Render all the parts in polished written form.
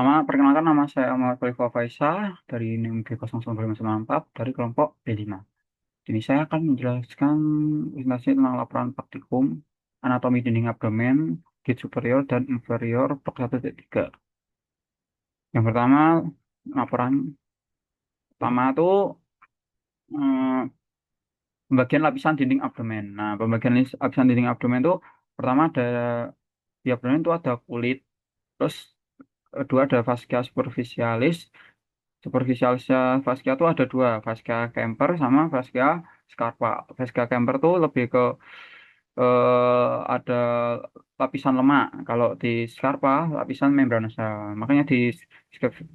Sama perkenalkan nama saya Muhammad Khalifah Faisal dari NIM G09594 dari kelompok B5. Ini saya akan menjelaskan presentasi tentang laporan praktikum anatomi dinding abdomen, git superior dan inferior blok 1.3. Yang pertama, laporan pertama itu eh, pembagian lapisan dinding abdomen. Nah, pembagian lapisan dinding abdomen itu pertama ada di abdomen itu ada kulit, terus kedua ada fascia superficialis. Superficialnya fascia itu ada dua, fascia Kemper sama fascia scarpa. Fascia Kemper tuh lebih ke ada lapisan lemak. Kalau di scarpa lapisan membranosa. Makanya di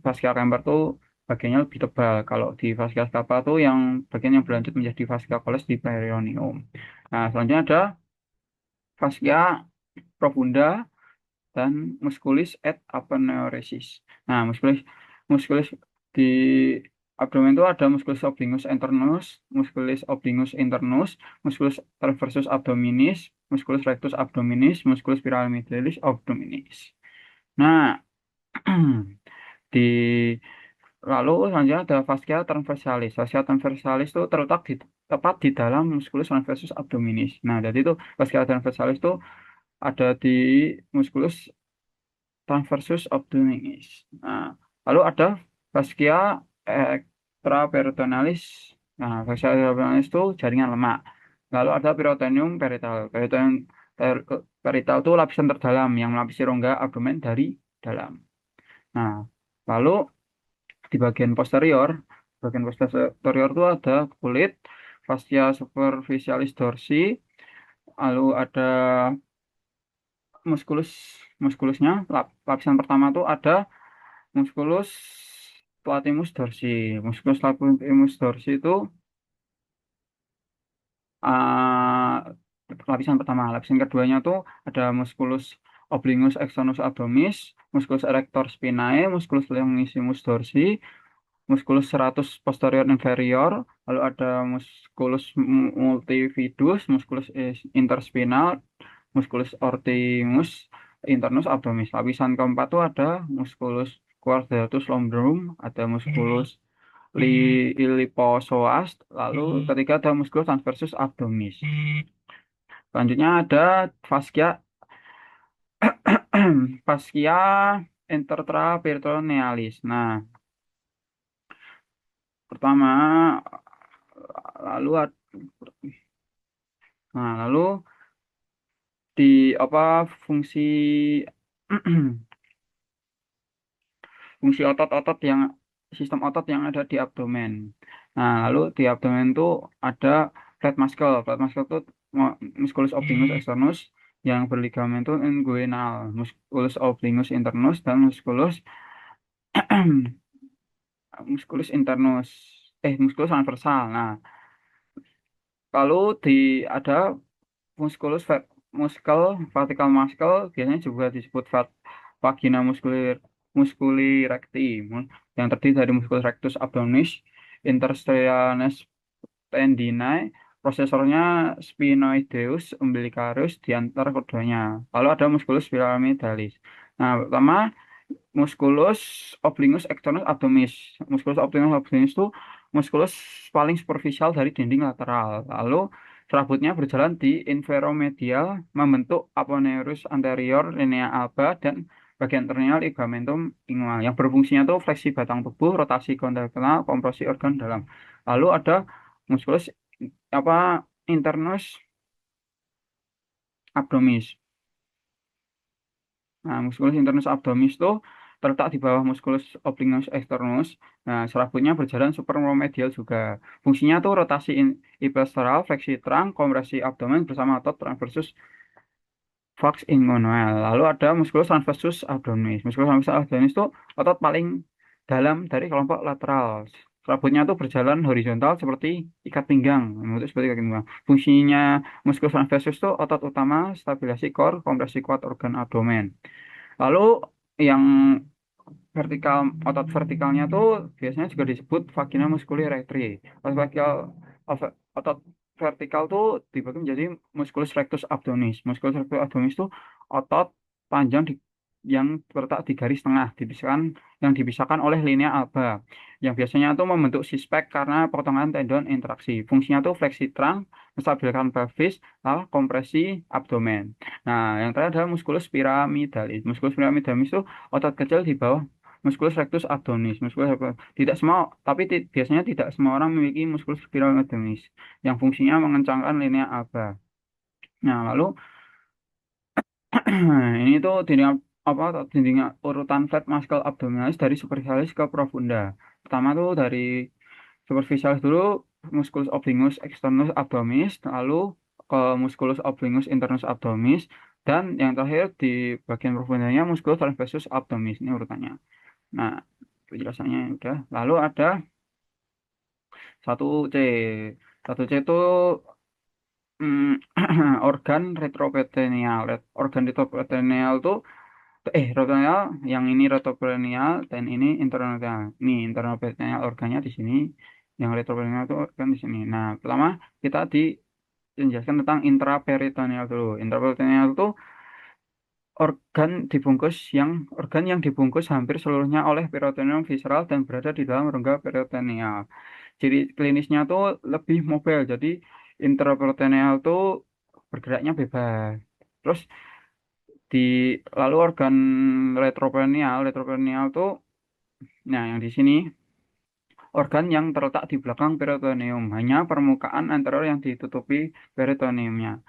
fascia Kemper tuh bagiannya lebih tebal. Kalau di fascia scarpa tuh yang bagian yang berlanjut menjadi fascia coles di perineum. Nah, selanjutnya ada fascia profunda dan musculis et aponeurosis. Nah, musculis di abdomen itu ada musculus obliquus internus, musculus obliquus internus, musculus transversus abdominis, musculus rectus abdominis, musculus pyramidalis abdominis. Nah, di lalu selanjutnya ada fascia transversalis. Fascia transversalis itu terletak tepat di dalam musculus transversus abdominis. Nah, jadi itu fascia transversalis itu ada di musculus transversus abdominis. Nah, lalu ada fascia extraperitonealis. Nah, fascia extraperitonealis itu jaringan lemak. Lalu ada peritoneum perital. Perital itu lapisan terdalam yang melapisi rongga abdomen dari dalam. Nah, lalu di bagian posterior itu ada kulit, fascia superficialis dorsi, lalu ada musculus muskulusnya lapisan pertama tuh ada musculus latimus dorsi. Musculus latimus dorsi itu lapisan pertama. Lapisan keduanya tuh ada musculus obliquus externus abdominis, musculus erector spinae, musculus longissimus dorsi, musculus serratus posterior inferior, lalu ada musculus multifidus, musculus interspinal, musculus ortimus internus abdominis. Lapisan keempat tuh ada musculus quadratus lumborum, ada musculus iliopsoas, lalu ketiga ada musculus transversus abdominis. Selanjutnya ada fascia fascia intertraperitonealis. Nah, pertama lalu lalu di apa fungsi fungsi otot-otot yang sistem otot yang ada di abdomen. Nah, lalu di abdomen itu ada flat muscle. Flat muscle itu musculus obliquus externus yang berligamentum inguinal, musculus obliquus internus dan musculus musculus internus musculus transversal. Nah, lalu di ada musculus muscle vertical muscle biasanya juga disebut vagina musculi recti yang terdiri dari musculus rectus abdominis, interstitialis tendinae, prosesornya sphenoideus umbilicarus di antara keduanya. Lalu ada musculus pyramidalis. Nah, pertama musculus obliquus externus abdominis. Musculus obliquus abdominis itu musculus paling superficial dari dinding lateral. Lalu serabutnya berjalan di inferomedial membentuk aponneurus anterior, linea alba, dan bagian terminal ligamentum inguinal yang berfungsinya itu fleksi batang tubuh, rotasi kontraksional, kompresi organ dalam. Lalu ada musculus apa internus abdominis. Nah, musculus internus abdominis itu terletak di bawah musculus obliquus externus. Nah, serabutnya berjalan supraromedial juga. Fungsinya tuh rotasi epilateral, fleksi trunk, kompresi abdomen bersama otot transversus Fox inguinal. Lalu ada musculus transversus abdominis. Musculus transversus abdominis itu otot paling dalam dari kelompok lateral. Serabutnya itu berjalan horizontal seperti ikat pinggang, membentuk seperti ikat pinggang. Fungsinya musculus transversus itu otot utama, stabilisasi core, kompresi kuat organ abdomen. Lalu yang vertikal, otot vertikalnya tuh biasanya juga disebut vagina musculi recti. Otot vertikal tuh dibagi menjadi musculus rectus abdominis. Musculus rectus abdominis tuh otot panjang di yang terletak di garis tengah, dipisahkan oleh linea alba, yang biasanya itu membentuk sispek karena potongan tendon interaksi. Fungsinya itu fleksi trunk, menstabilkan pelvis, kompresi abdomen. Nah, yang terakhir adalah musculus pyramidalis. Musculus pyramidalis itu otot kecil di bawah musculus rectus abdominis. Tidak semua, tapi biasanya tidak semua orang memiliki musculus pyramidalis yang fungsinya mengencangkan linea alba. Nah, lalu ini tuh dinding urutan fat muscle abdominalis dari superficialis ke profunda. Pertama tuh dari superficialis dulu, musculus obliquus externus abdominis, lalu ke musculus obliquus internus abdominis, dan yang terakhir di bagian profundanya musculus transversus abdominis. Ini urutannya. Nah, penjelasannya udah. Lalu ada satu C. Satu C itu organ retroperitoneal. Organ retroperitoneal itu retroperitoneal yang ini retroperitoneal dan ini interperitoneal. Ini interperitoneal organnya di sini, yang retroperitoneal itu organ di sini. Nah, pertama kita dijelaskan tentang intraperitoneal dulu. Intraperitoneal itu organ yang dibungkus hampir seluruhnya oleh peritoneum visceral dan berada di dalam rongga peritoneal. Jadi klinisnya tuh lebih mobile. Jadi intraperitoneal tuh bergeraknya bebas. Terus di lalu organ retroperitoneal tuh, nah yang di sini organ yang terletak di belakang peritoneum, hanya permukaan anterior yang ditutupi peritoneumnya.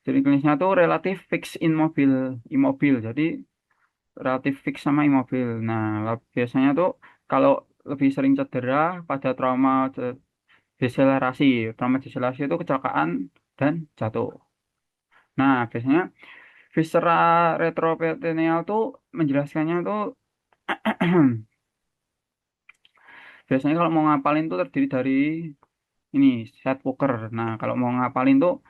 Jadi klinisnya tuh relatif fix immobil, imobil. Jadi relatif fix sama imobil. Nah, biasanya tuh kalau lebih sering cedera pada deselerasi. Trauma deselerasi itu kecelakaan dan jatuh. Nah, biasanya viscera retroperitoneal tuh menjelaskannya tuh biasanya kalau mau ngapalin tuh terdiri dari ini set poker. Nah, kalau mau ngapalin tuh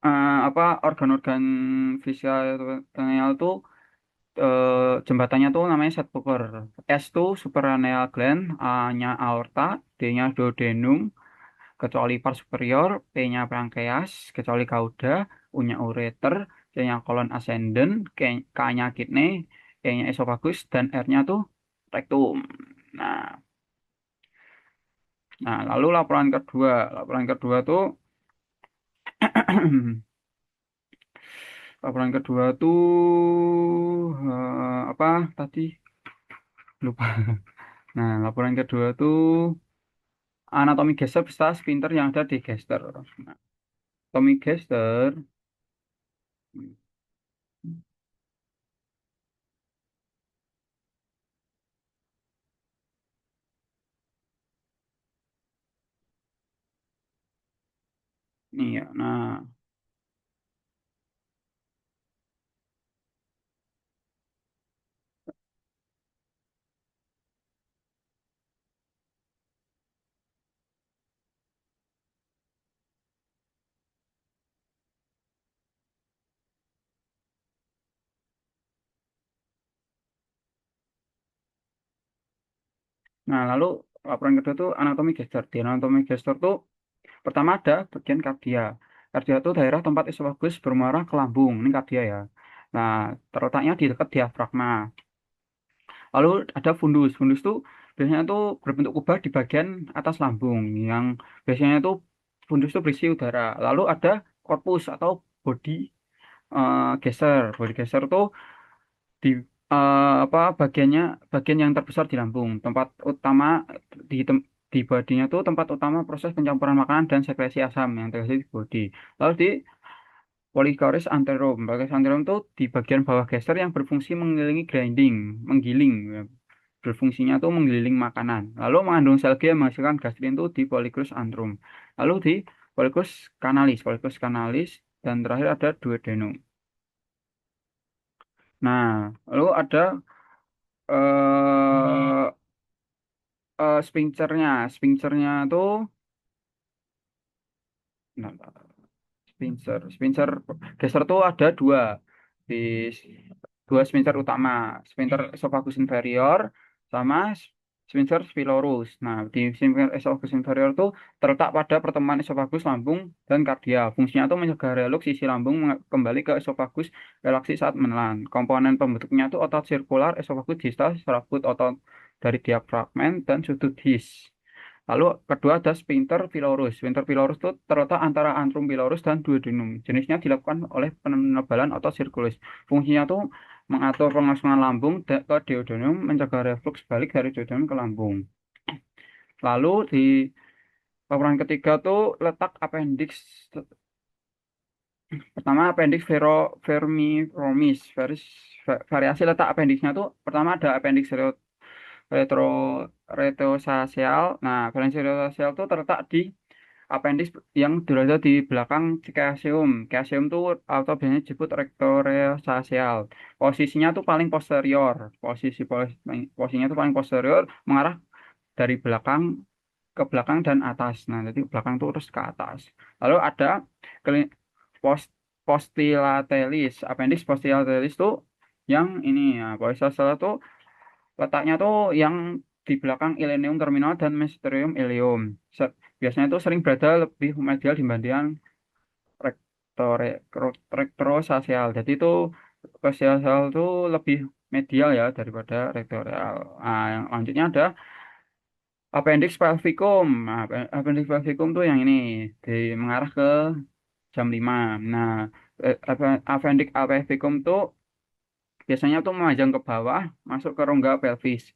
apa organ-organ visceral retroperitoneal tuh jembatannya tuh namanya set poker. S tuh supraraneal gland, A-nya aorta, D-nya duodenum, kecuali pars superior, P-nya pankreas, kecuali cauda, U-nya ureter, C-nya colon ascendent, K-nya kidney, E-nya esophagus, dan R-nya tuh rectum. Nah, lalu laporan kedua tuh laporan kedua tuh apa tadi lupa. Nah, laporan kedua tuh anatomi gester beserta sphincter yang ada di gester. Nah, anatomi gester, nih ya. Nah, lalu laporan kedua tuh anatomi gester. Di anatomi gester tuh pertama ada bagian kardia. Kardia itu daerah tempat esofagus bermuara ke lambung. Ini kardia ya. Nah, terletaknya di dekat diafragma. Lalu ada fundus. Fundus itu biasanya tuh berbentuk kubah di bagian atas lambung. Yang biasanya tuh fundus itu berisi udara. Lalu ada korpus atau body geser. Body geser tuh di apa bagian yang terbesar di lambung. Tempat utama di tem, di bodinya tuh tempat utama proses pencampuran makanan dan sekresi asam yang terjadi di body. Lalu di Polychoris anterum. Polychoris anterum itu di bagian bawah gesture yang berfungsi mengelilingi menggiling. Ya. Berfungsinya tuh menggiling makanan. Lalu mengandung sel G yang menghasilkan gastrin itu di Polychoris antrum. Lalu di Polychoris canalis, dan terakhir ada duodenum. Nah, lalu ada eh sphincternya. Sphincternya tuh, nah, sphincter gesture tuh ada di dua sphincter utama, sphincter esophagus inferior sama sphincter pylorus. Nah, di sphincter esophagus inferior itu terletak pada pertemuan esofagus lambung dan kardia. Fungsinya itu mencegah relux sisi lambung kembali ke esofagus relaksi saat menelan. Komponen pembentuknya itu otot sirkular, esofagus distal, serabut otot dari diafragma dan sudut his. Lalu kedua ada sphincter pylorus. Sphincter pylorus itu terletak antara antrum pylorus dan duodenum. Jenisnya dilakukan oleh penebalan otot sirkulus. Fungsinya tuh mengatur pengosongan lambung ke duodenum, mencegah reflux balik dari duodenum ke lambung. Lalu di laporan ketiga tuh letak appendix. Pertama appendix vermiformis. Variasi letak appendixnya tuh pertama ada appendix retro retrofacial. Nah, appendix retrofacial tuh terletak di appendix yang berada di belakang caesium. Caesium tuh atau biasanya disebut rectoreofacial. Posisinya tuh paling posterior. Posisinya tuh paling posterior mengarah dari belakang ke belakang dan atas. Nah, jadi belakang tuh terus ke atas. Lalu ada keli- post posterolateris. Appendix posterolateris tuh yang ini ya. Posterolateris tuh letaknya tuh yang di belakang ileum terminal dan mesenterium ileum. Biasanya tuh sering berada lebih medial dibandingkan rektore, retrosasial. Jadi itu sasial itu lebih medial ya daripada rektorial. Nah, yang lanjutnya ada appendix pelvicum. Nah, appendix pelvicum tuh yang ini di mengarah ke jam 5. Nah, appendix pelvicum tuh biasanya tuh memanjang ke bawah, masuk ke rongga pelvis.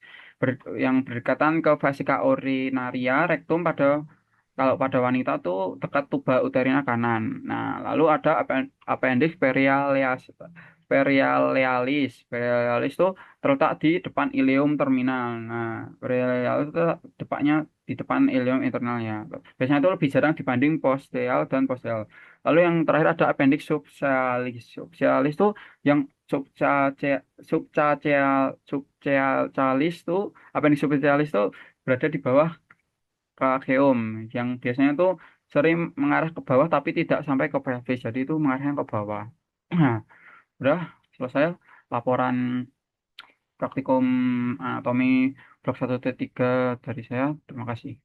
Yang berdekatan ke fasika urinaria, rektum kalau pada wanita tuh dekat tuba uterina kanan. Nah, lalu ada appendix perialealis. Perialealis tuh terletak di depan ileum terminal. Nah, perialealis itu depannya di depan ileum internalnya. Biasanya itu lebih jarang dibanding posteal dan posteal. Lalu yang terakhir ada appendix subsialis. Subsialis tuh yang subcacealis tuh appendix subsialis tuh berada di bawah tracheum yang biasanya tuh sering mengarah ke bawah tapi tidak sampai ke pelvis jadi itu mengarahnya ke bawah. Nah, udah selesai laporan praktikum anatomi blok 1-3 dari saya. Terima kasih.